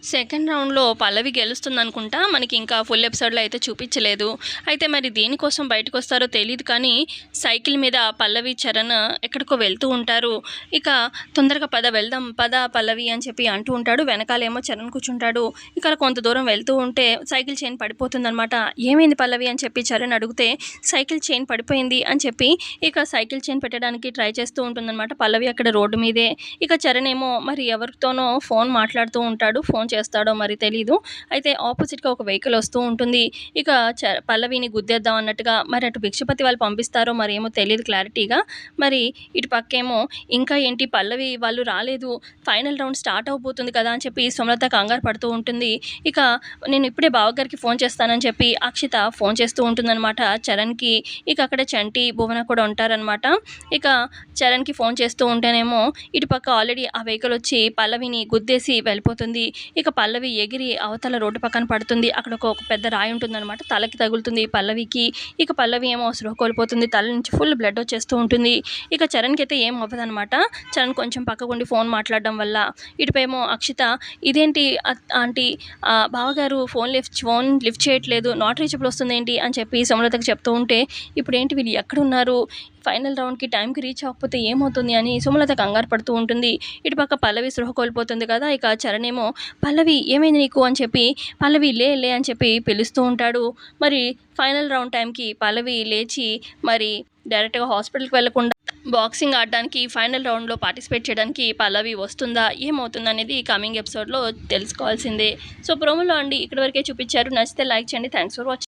Second రౌండ్‌లో పల్లవి గెలుస్తుందనుకుంటా. మనకింకా full ఎపిసోడ్‌లో అయితే చూపిచ్చలేదు. అయితే మరి దేనికోసం బయటకొస్తారో తెలీదు కానీ, సైకిల్ మీద పల్లవి, చరణ్ ఎక్కడికో వెళ్తూ ఉంటారు. ఇక తొందరగా పద వెళ్దాం, పద పల్లవి అని చెప్పి అంటూ ఉంటాడు. వెనకాలేమో చరణ్ కూర్చుంటాడు. ఇక అలా కొంత దూరం వెళ్తూ ఉంటే సైకిల్ చైన్ పడిపోతుందనమాట. ఏమైంది పల్లవి అని చెప్పి చరణ్ అడిగితే, సైకిల్ చైన్ పడిపోయింది అని చెప్పి ఇక సైకిల్ చైన్ పెట్టడానికి ట్రై చేస్తూ ఉంటుందనమాట పల్లవి అక్కడ రోడ్డు మీదే. ఇక చరణ్ ఏమో మరి ఎవరితోనో ఫోన్ మాట్లాడుతూ ఉంటాడు. ఫోన్ చేస్తాడో మరి తెలీదు. అయితే ఆపోజిట్‌గా ఒక వెహికల్ వస్తూ ఉంటుంది. ఇక పల్లవిని గుద్దేద్దాం అన్నట్టుగా మరి అటు భిక్షపతి వాళ్ళు పంపిస్తారో మరేమో తెలీదు క్లారిటీగా. మరి ఇటు పక్కేమో ఇంకా ఏంటి పల్లవి వాళ్ళు రాలేదు. ఫైనల్ రౌండ్ స్టార్ట్ అవ్వబోతుంది కదా అని చెప్పి సుమలత కంగారు పడుతూ ఉంటుంది. ఇక నేను ఇప్పుడే బావగారికి ఫోన్ చేస్తానని చెప్పి అక్షిత ఫోన్ చేస్తూ ఉంటుందనమాట చరణ్‌కి. ఇక అక్కడ చంటి, భువన కూడా ఉంటారనమాట. ఇక చరణ్‌కి ఫోన్ చేస్తూ ఉంటేనేమో ఇటు పక్క ఆల్రెడీ ఆ వెహికల్ వచ్చి పల్లవిని గుద్దేసి వెళ్ళిపోతుంది. ఇక పల్లవి ఎగిరి అవతల రోడ్డు పక్కన పడుతుంది. అక్కడ ఒక పెద్ద రాయి ఉంటుందనమాట. తలకి తగులుతుంది పల్లవికి. ఇక పల్లవి ఏమో స్పృహ కోల్పోతుంది. తల నుంచి ఫుల్ బ్లడ్ వచ్చేస్తూ ఉంటుంది. ఇక చరణ్‌కి అయితే ఏం అవ్వదనమాట. చరణ్ కొంచెం పక్కకుండి ఫోన్ మాట్లాడడం వల్ల. ఇటుపేమో అక్షిత ఇదేంటి ఆంటీ బావగారు ఫోన్ లిఫ్ట్ చేయట్లేదు. నాట్ రీచబుల్ వస్తుందేంటి అని చెప్పి సుమలతకి చెప్తూ ఉంటే, ఇప్పుడేంటి వీళ్ళు ఎక్కడున్నారు? ఫైనల్ రౌండ్‌కి టైంకి రీచ్ అవ్వకపోతే ఏమవుతుంది అని సుమలత కంగారు పడుతూ ఉంటుంది. ఇటుపక్క పల్లవి స్పృహ కోల్పోతుంది కదా! ఇక చరణ్ ఏమో పల్లవి ఏమైంది నీకు అని చెప్పి పల్లవి లే లే అని చెప్పి పిలుస్తూ ఉంటాడు. మరి ఫైనల్ రౌండ్ టైంకి పల్లవి లేచి మరి డైరెక్ట్‌గా హాస్పిటల్‌కి వెళ్ళకుండా బాక్సింగ్ ఆడడానికి ఫైనల్ రౌండ్‌లో పార్టిసిపేట్ చేయడానికి పల్లవి వస్తుందా? ఏమవుతుందనేది కమింగ్ ఎపిసోడ్‌లో తెలుసుకోవాల్సిందే. సో, ప్రోమోలో అండి ఇక్కడి వరకే చూపిచ్చారు. నచ్చితే లైక్ చేయండి. Thanks for watching.